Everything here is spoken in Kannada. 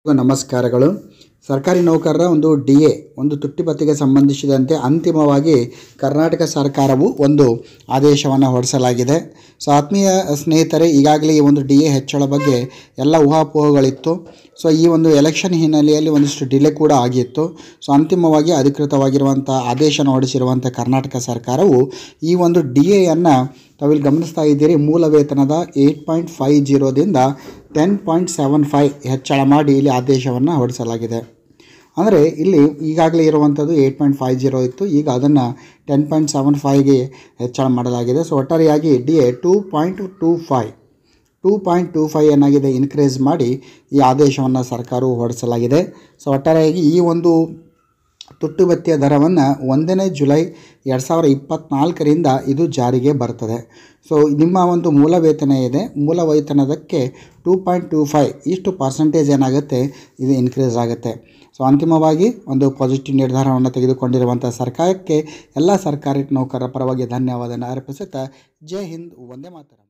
ನಮಸ್ಕಾರಗಳು. ಸರ್ಕಾರಿ ನೌಕರರ ಒಂದು DA ಒಂದು ತುಟ್ಟಿಭತ್ಯೆಗೆ ಸಂಬಂಧಿಸಿದಂತೆ ಅಂತಿಮವಾಗಿ ಕರ್ನಾಟಕ ಸರ್ಕಾರವು ಒಂದು ಆದೇಶವನ್ನು ಹೊರಡಿಸಲಾಗಿದೆ. ಸೊ ಆತ್ಮೀಯ ಸ್ನೇಹಿತರೆ, ಈಗಾಗಲೇ ಈ ಒಂದು DA ಹೆಚ್ಚಳ ಬಗ್ಗೆ ಎಲ್ಲ ಊಹಾಪೋಹಗಳಿತ್ತು. ಸೊ ಈ ಒಂದು ಎಲೆಕ್ಷನ್ ಹಿನ್ನೆಲೆಯಲ್ಲಿ ಒಂದಿಷ್ಟು ಡಿಲೇ ಕೂಡ ಆಗಿತ್ತು. ಸೊ ಅಂತಿಮವಾಗಿ ಅಧಿಕೃತವಾಗಿರುವಂಥ ಆದೇಶನ ಹೊರಡಿಸಿರುವಂಥ ಕರ್ನಾಟಕ ಸರ್ಕಾರವು ಈ ಒಂದು DAಯನ್ನು ತಾವಿಲ್ಲಿ ಗಮನಿಸ್ತಾ ಇದ್ದೀರಿ, ಮೂಲ ವೇತನದ 8.50ದಿಂದ 10.75 ಹೆಚ್ಚಳ ಮಾಡಿ ಇಲ್ಲಿ ಆದೇಶವನ್ನು ಹೊರಡಿಸಲಾಗಿದೆ. ಅಂದರೆ ಇಲ್ಲಿ ಈಗಾಗಲೇ ಇರುವಂಥದ್ದು 8.50 ಇತ್ತು, ಈಗ ಅದನ್ನು 10.75ಗೆ ಹೆಚ್ಚಳ ಮಾಡಲಾಗಿದೆ. ಸೊ ಒಟ್ಟಾರೆಯಾಗಿ DA 2.25 ಏನಾಗಿದೆ ಇನ್ಕ್ರೀಸ್ ಮಾಡಿ ಈ ಆದೇಶವನ್ನು ಸರ್ಕಾರವು ಹೊರಡಿಸಲಾಗಿದೆ. ಸೊ ಒಟ್ಟಾರೆಯಾಗಿ ಈ ಒಂದು ತುಟ್ಟಿಭತ್ಯೆಯ ದರವನ್ನು 1ನೇ ಜುಲೈ 2024ರಿಂದ ಇದು ಜಾರಿಗೆ ಬರ್ತದೆ. ಸೊ ನಿಮ್ಮ ಒಂದು ಮೂಲ ವೇತನ ಇದೆ, ಮೂಲ ವೇತನದಕ್ಕೆ 2.25 ಇಷ್ಟು ಪರ್ಸೆಂಟೇಜ್ ಏನಾಗುತ್ತೆ ಇದು ಇನ್ಕ್ರೀಸ್ ಆಗುತ್ತೆ. ಸೊ ಅಂತಿಮವಾಗಿ ಒಂದು ಪಾಸಿಟಿವ್ ನಿರ್ಧಾರವನ್ನು ತೆಗೆದುಕೊಂಡಿರುವಂಥ ಸರ್ಕಾರಕ್ಕೆ ಎಲ್ಲ ಸರ್ಕಾರಿ ನೌಕರರ ಪರವಾಗಿ ಧನ್ಯವಾದವನ್ನು ಅರ್ಪಿಸುತ್ತಾ ಜೈ ಹಿಂದ್, ವಂದೇ ಮಾತರಂ.